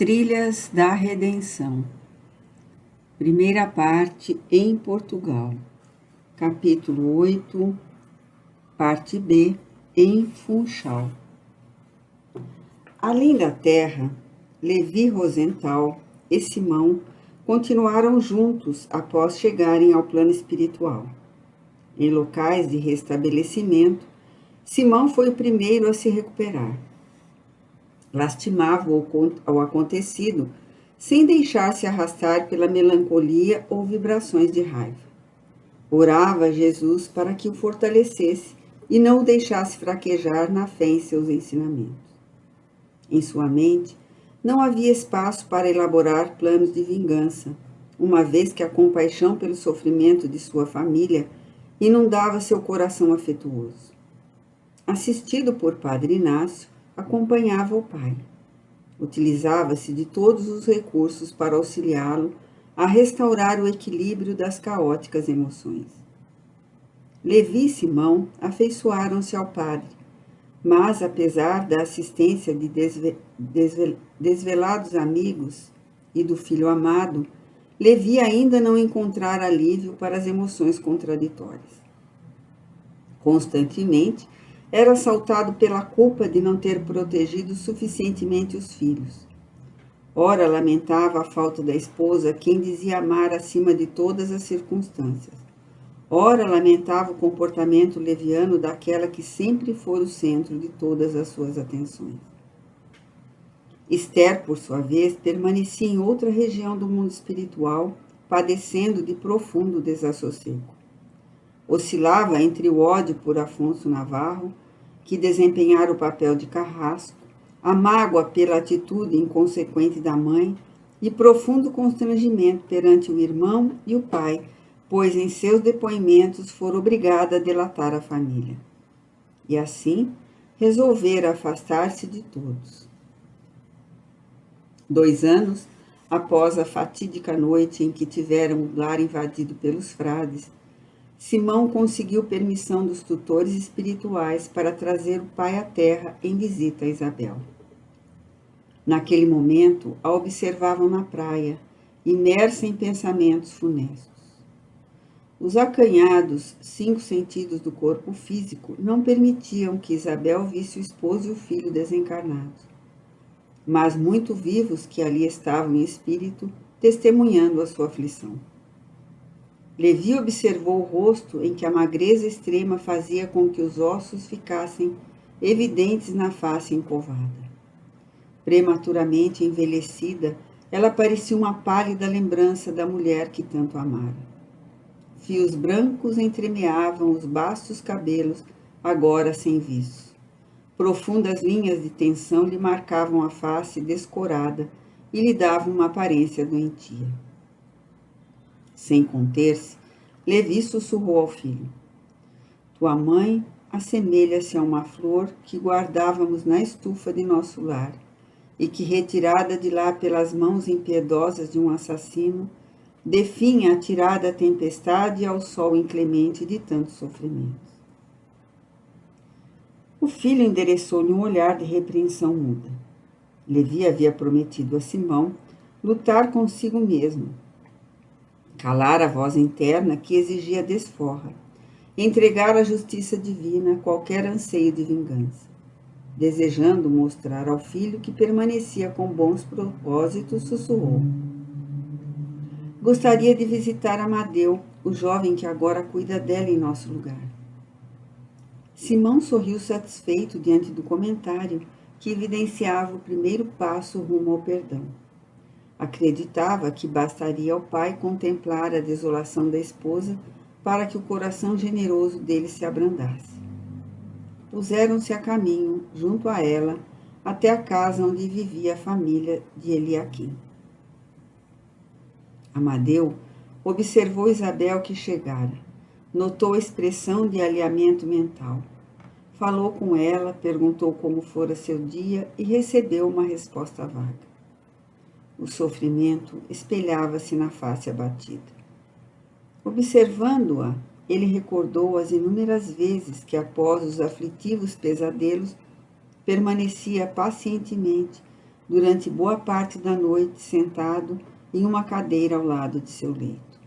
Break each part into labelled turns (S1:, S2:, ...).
S1: Trilhas da Redenção. Primeira parte em Portugal. Capítulo 8, parte B, em Funchal. Além da terra, Levi Rosenthal e Simão continuaram juntos após chegarem ao plano espiritual. Em locais de restabelecimento, Simão foi o primeiro a se recuperar. Lastimava o acontecido, sem deixar-se arrastar pela melancolia ou vibrações de raiva. Orava a Jesus para que o fortalecesse e não o deixasse fraquejar na fé em seus ensinamentos. Em sua mente, não havia espaço para elaborar planos de vingança, uma vez que a compaixão pelo sofrimento de sua família inundava seu coração afetuoso. Assistido por Padre Inácio, acompanhava o pai. Utilizava-se de todos os recursos para auxiliá-lo a restaurar o equilíbrio das caóticas emoções. Levi e Simão afeiçoaram-se ao padre, mas, apesar da assistência de desvelados amigos e do filho amado, Levi ainda não encontrara alívio para as emoções contraditórias. Constantemente, era assaltado pela culpa de não ter protegido suficientemente os filhos. Ora lamentava a falta da esposa, quem dizia amar acima de todas as circunstâncias. Ora lamentava o comportamento leviano daquela que sempre foi o centro de todas as suas atenções. Esther, por sua vez, permanecia em outra região do mundo espiritual, padecendo de profundo desassossego. Oscilava entre o ódio por Afonso Navarro, que desempenhara o papel de carrasco, a mágoa pela atitude inconsequente da mãe e profundo constrangimento perante o irmão e o pai, pois em seus depoimentos fora obrigada a delatar a família. E assim, resolvera afastar-se de todos. 2 anos após a fatídica noite em que tiveram o lar invadido pelos frades, Simão conseguiu permissão dos tutores espirituais para trazer o pai à terra em visita a Isabel. Naquele momento, a observavam na praia, imersa em pensamentos funestos. Os acanhados 5 sentidos do corpo físico não permitiam que Isabel visse o esposo e o filho desencarnados, mas muito vivos que ali estavam em espírito, testemunhando a sua aflição. Levi observou o rosto em que a magreza extrema fazia com que os ossos ficassem evidentes na face encovada. Prematuramente envelhecida, ela parecia uma pálida lembrança da mulher que tanto amara. Fios brancos entremeavam os bastos cabelos, agora sem viço. Profundas linhas de tensão lhe marcavam a face descorada e lhe davam uma aparência doentia. Sem conter-se, Levi sussurrou ao filho: "Tua mãe assemelha-se a uma flor que guardávamos na estufa de nosso lar e que, retirada de lá pelas mãos impiedosas de um assassino, definha atirada à tempestade e ao sol inclemente de tantos sofrimentos." O filho endereçou-lhe um olhar de repreensão muda. Levi havia prometido a Simão lutar consigo mesmo, calar a voz interna que exigia desforra, entregar à justiça divina qualquer anseio de vingança. Desejando mostrar ao filho que permanecia com bons propósitos, sussurrou: "Gostaria de visitar Amadeu, o jovem que agora cuida dela em nosso lugar." Simão sorriu satisfeito diante do comentário que evidenciava o primeiro passo rumo ao perdão. Acreditava que bastaria ao pai contemplar a desolação da esposa para que o coração generoso dele se abrandasse. Puseram-se a caminho, junto a ela, até a casa onde vivia a família de Eliaquim. Amadeu observou Isabel que chegara, notou a expressão de alinhamento mental. Falou com ela, perguntou como fora seu dia e recebeu uma resposta vaga. O sofrimento espelhava-se na face abatida. Observando-a, ele recordou as inúmeras vezes que, após os aflitivos pesadelos, permanecia pacientemente, durante boa parte da noite sentado em uma cadeira ao lado de seu leito.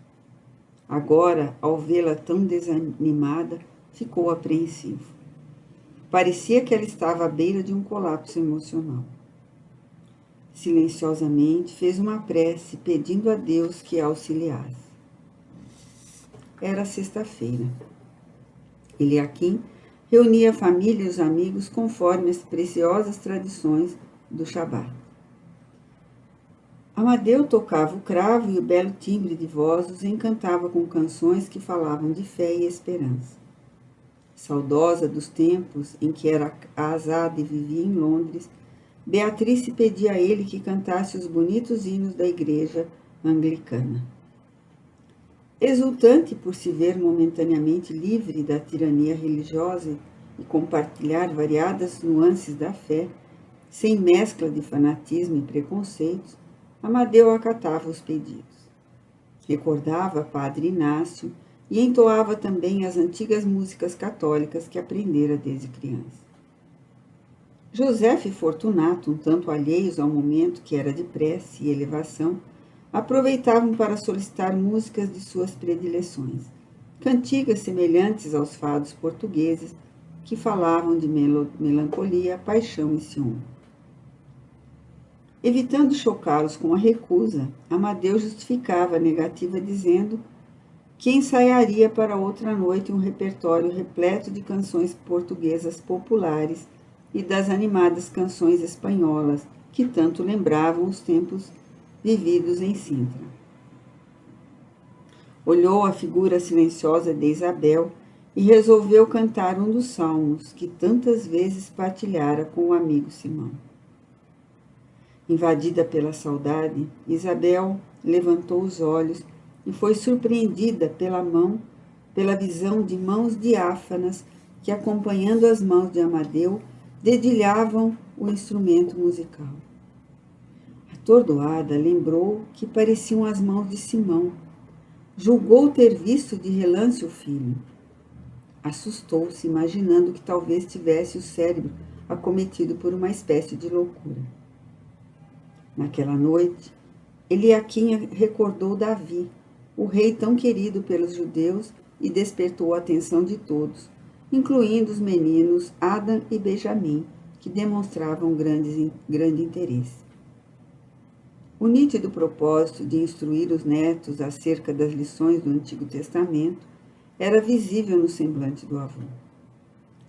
S1: Agora, ao vê-la tão desanimada, ficou apreensivo. Parecia que ela estava à beira de um colapso emocional. Silenciosamente fez uma prece pedindo a Deus que a auxiliasse. Era sexta-feira. Eliaquim reunia a família e os amigos conforme as preciosas tradições do Shabat. Amadeu tocava o cravo e o belo timbre de voz os encantava com canções que falavam de fé e esperança. Saudosa dos tempos em que era casada e vivia em Londres, Beatriz pedia a ele que cantasse os bonitos hinos da igreja anglicana. Exultante por se ver momentaneamente livre da tirania religiosa e compartilhar variadas nuances da fé, sem mescla de fanatismo e preconceitos, Amadeu acatava os pedidos. Recordava Padre Inácio e entoava também as antigas músicas católicas que aprendera desde criança. José e Fortunato, um tanto alheios ao momento que era de prece e elevação, aproveitavam para solicitar músicas de suas predileções, cantigas semelhantes aos fados portugueses que falavam de melancolia, paixão e ciúme. Evitando chocá-los com a recusa, Amadeu justificava a negativa dizendo que ensaiaria para outra noite um repertório repleto de canções portuguesas populares e das animadas canções espanholas que tanto lembravam os tempos vividos em Sintra. Olhou a figura silenciosa de Isabel e resolveu cantar um dos salmos que tantas vezes partilhara com o amigo Simão. Invadida pela saudade, Isabel levantou os olhos e foi surpreendida pela visão de mãos diáfanas que, acompanhando as mãos de Amadeu, dedilhavam o instrumento musical. Atordoada, lembrou que pareciam as mãos de Simão. Julgou ter visto de relance o filho. Assustou-se, imaginando que talvez tivesse o cérebro acometido por uma espécie de loucura. Naquela noite, Eliaquim recordou Davi, o rei tão querido pelos judeus, e despertou a atenção de todos, incluindo os meninos Adam e Benjamim, que demonstravam grande interesse. O nítido propósito de instruir os netos acerca das lições do Antigo Testamento era visível no semblante do avô.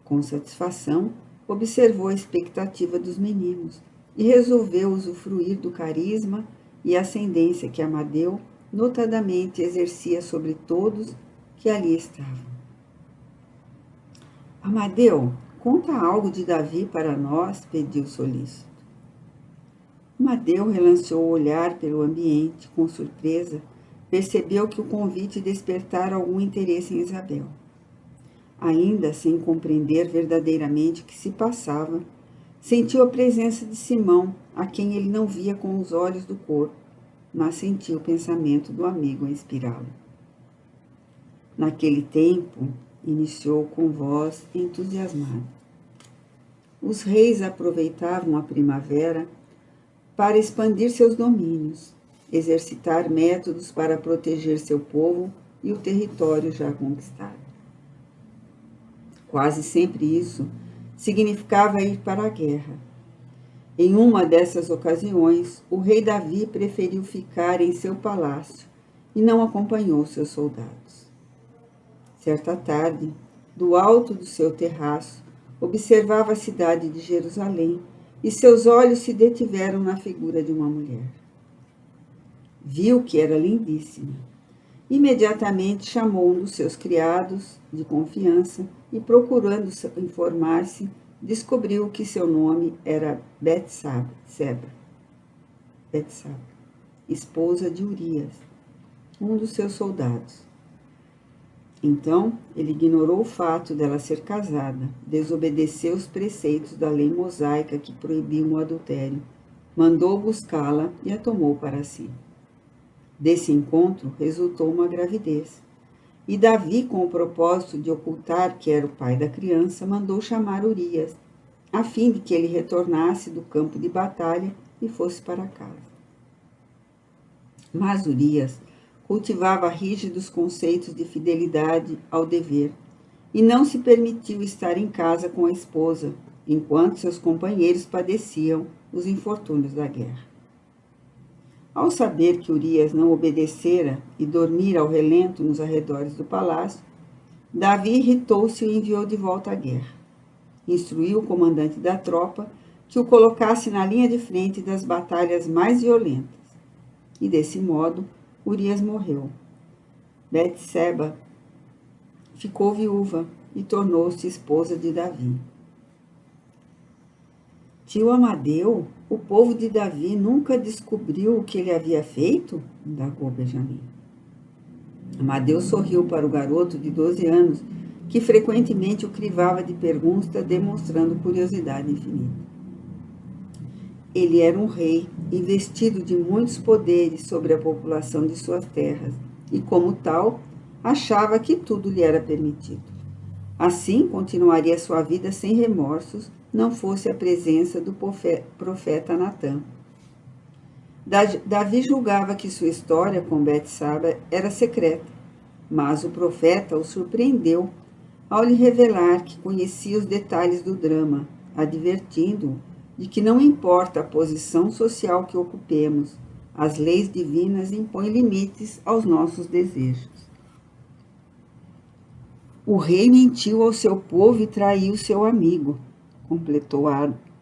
S1: Com satisfação, observou a expectativa dos meninos e resolveu usufruir do carisma e ascendência que Amadeu notadamente exercia sobre todos que ali estavam. Amadeu, conta algo de Davi para nós, pediu solícito. Amadeu relanceou o olhar pelo ambiente, com surpresa, percebeu que o convite despertara algum interesse em Isabel. Ainda sem compreender verdadeiramente o que se passava, sentiu a presença de Simão, a quem ele não via com os olhos do corpo, mas sentiu o pensamento do amigo a inspirá-lo. Naquele tempo, iniciou com voz entusiasmada. Os reis aproveitavam a primavera para expandir seus domínios, exercitar métodos para proteger seu povo e o território já conquistado. Quase sempre isso significava ir para a guerra. Em uma dessas ocasiões, o rei Davi preferiu ficar em seu palácio e não acompanhou seus soldados. Certa tarde, do alto do seu terraço, observava a cidade de Jerusalém e seus olhos se detiveram na figura de uma mulher. Viu que era lindíssima. Imediatamente chamou um dos seus criados de confiança e, procurando informar-se, descobriu que seu nome era Betsaba, esposa de Urias, um dos seus soldados. Então, ele ignorou o fato dela ser casada, desobedeceu os preceitos da lei mosaica que proibiam o adultério, mandou buscá-la e a tomou para si. Desse encontro resultou uma gravidez. E Davi, com o propósito de ocultar que era o pai da criança, mandou chamar Urias, a fim de que ele retornasse do campo de batalha e fosse para casa. Mas Urias cultivava rígidos conceitos de fidelidade ao dever e não se permitiu estar em casa com a esposa, enquanto seus companheiros padeciam os infortúnios da guerra. Ao saber que Urias não obedecera e dormira ao relento nos arredores do palácio, Davi irritou-se e o enviou de volta à guerra. Instruiu o comandante da tropa que o colocasse na linha de frente das batalhas mais violentas. E desse modo, Urias morreu. Betseba ficou viúva e tornou-se esposa de Davi. Tio Amadeu, o povo de Davi nunca descobriu o que ele havia feito? Indagou Benjamim. Amadeu sorriu para o garoto de 12 anos, que frequentemente o crivava de perguntas, demonstrando curiosidade infinita. Ele era um rei, investido de muitos poderes sobre a população de suas terras, e como tal, achava que tudo lhe era permitido. Assim, continuaria sua vida sem remorsos, não fosse a presença do profeta Natã. Davi julgava que sua história com Betseba era secreta, mas o profeta o surpreendeu ao lhe revelar que conhecia os detalhes do drama, advertindo-o de que não importa a posição social que ocupemos, as leis divinas impõem limites aos nossos desejos. O rei mentiu ao seu povo e traiu seu amigo, completou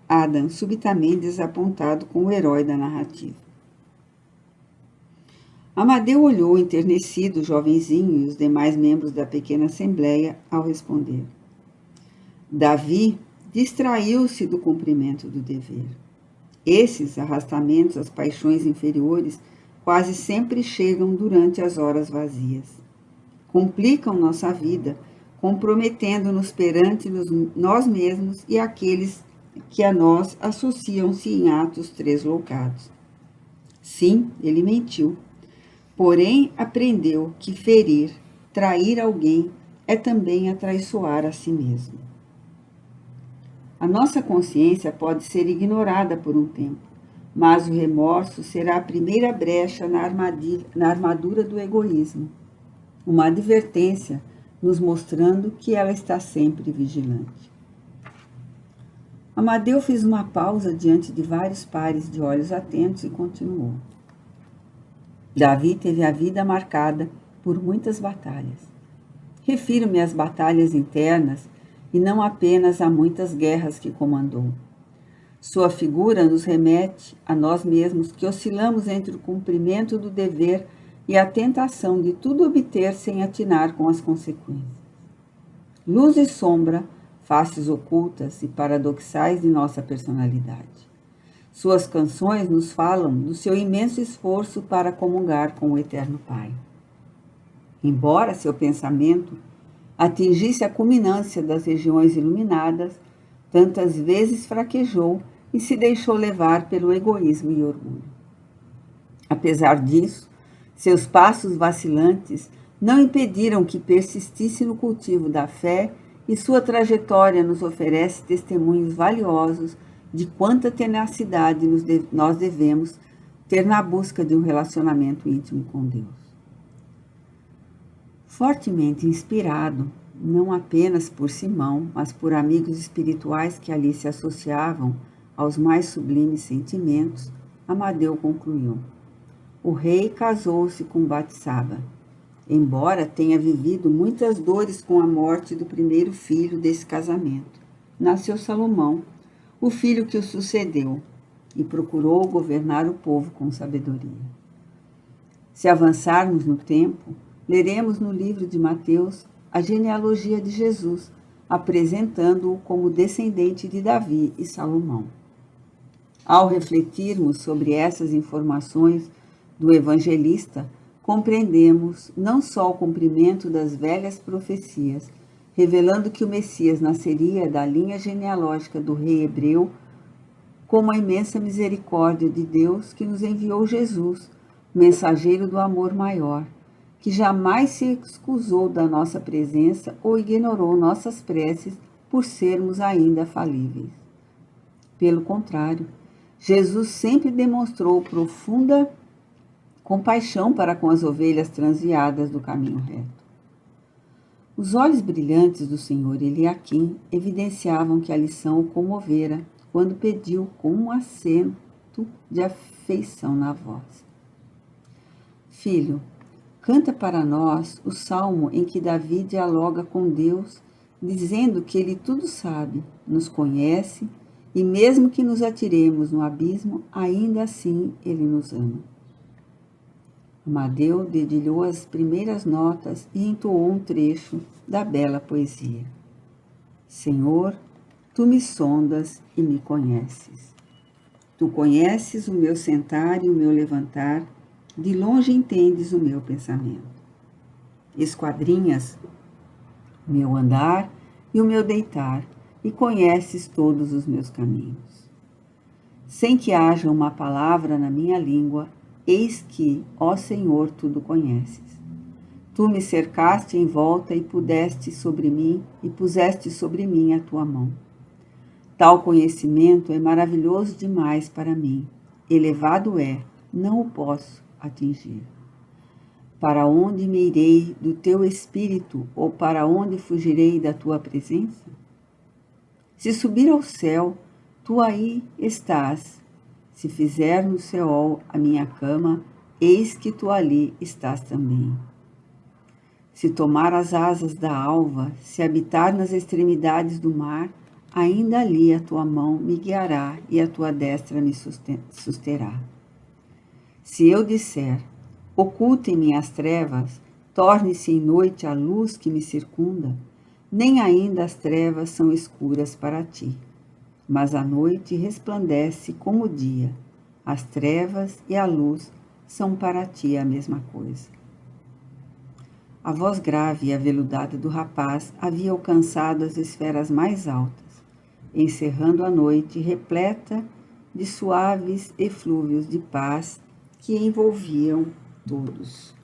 S1: Adam, subitamente desapontado com o herói da narrativa. Amadeu olhou enternecido o jovenzinho e os demais membros da pequena assembleia ao responder. Davi distraiu-se do cumprimento do dever. Esses arrastamentos às paixões inferiores quase sempre chegam durante as horas vazias. Complicam nossa vida, comprometendo-nos perante nós mesmos e aqueles que a nós associam-se em atos tresloucados. Sim, ele mentiu. Porém, aprendeu que ferir, trair alguém, é também atraiçoar a si mesmo. A nossa consciência pode ser ignorada por um tempo, mas o remorso será a primeira brecha na armadura do egoísmo, uma advertência nos mostrando que ela está sempre vigilante. Amadeu fez uma pausa diante de vários pares de olhos atentos e continuou. Davi teve a vida marcada por muitas batalhas. Refiro-me às batalhas internas e não apenas a muitas guerras que comandou. Sua figura nos remete a nós mesmos que oscilamos entre o cumprimento do dever e a tentação de tudo obter sem atinar com as consequências. Luz e sombra, faces ocultas e paradoxais de nossa personalidade. Suas canções nos falam do seu imenso esforço para comungar com o Eterno Pai. Embora seu pensamento atingisse a culminância das regiões iluminadas, tantas vezes fraquejou e se deixou levar pelo egoísmo e orgulho. Apesar disso, seus passos vacilantes não impediram que persistisse no cultivo da fé e sua trajetória nos oferece testemunhos valiosos de quanta tenacidade nós devemos ter na busca de um relacionamento íntimo com Deus. Fortemente inspirado, não apenas por Simão, mas por amigos espirituais que ali se associavam aos mais sublimes sentimentos, Amadeu concluiu. O rei casou-se com Batseba. Embora tenha vivido muitas dores com a morte do primeiro filho desse casamento, nasceu Salomão, o filho que o sucedeu, e procurou governar o povo com sabedoria. Se avançarmos no tempo, leremos no livro de Mateus a genealogia de Jesus, apresentando-o como descendente de Davi e Salomão. Ao refletirmos sobre essas informações do evangelista, compreendemos não só o cumprimento das velhas profecias, revelando que o Messias nasceria da linha genealógica do rei hebreu, como a imensa misericórdia de Deus que nos enviou Jesus, mensageiro do amor maior, que jamais se excusou da nossa presença ou ignorou nossas preces por sermos ainda falíveis. Pelo contrário, Jesus sempre demonstrou profunda compaixão para com as ovelhas transviadas do caminho reto. Os olhos brilhantes do Senhor Eliaquim evidenciavam que a lição o comovera quando pediu com um acento de afeição na voz: Filho, canta para nós o salmo em que Davi dialoga com Deus, dizendo que ele tudo sabe, nos conhece e mesmo que nos atiremos no abismo, ainda assim ele nos ama. Amadeu dedilhou as primeiras notas e entoou um trecho da bela poesia. Senhor, tu me sondas e me conheces. Tu conheces o meu sentar e o meu levantar, de longe entendes o meu pensamento. Esquadrinhas o meu andar e o meu deitar, e conheces todos os meus caminhos. Sem que haja uma palavra na minha língua, eis que, ó Senhor, tudo conheces. Tu me cercaste em volta e puseste sobre mim a tua mão. Tal conhecimento é maravilhoso demais para mim. Elevado é, não o posso atingir. Para onde me irei do teu espírito, ou para onde fugirei da tua presença? Se subir ao céu, tu aí estás. Se fizer no Seol a minha cama, eis que tu ali estás também. Se tomar as asas da alva, se habitar nas extremidades do mar, ainda ali a tua mão me guiará e a tua destra me susterá. Se eu disser, ocultem-me as trevas, torne-se em noite a luz que me circunda, nem ainda as trevas são escuras para ti. Mas a noite resplandece como o dia. As trevas e a luz são para ti a mesma coisa. A voz grave e aveludada do rapaz havia alcançado as esferas mais altas, encerrando a noite repleta de suaves eflúvios de paz que envolviam todos.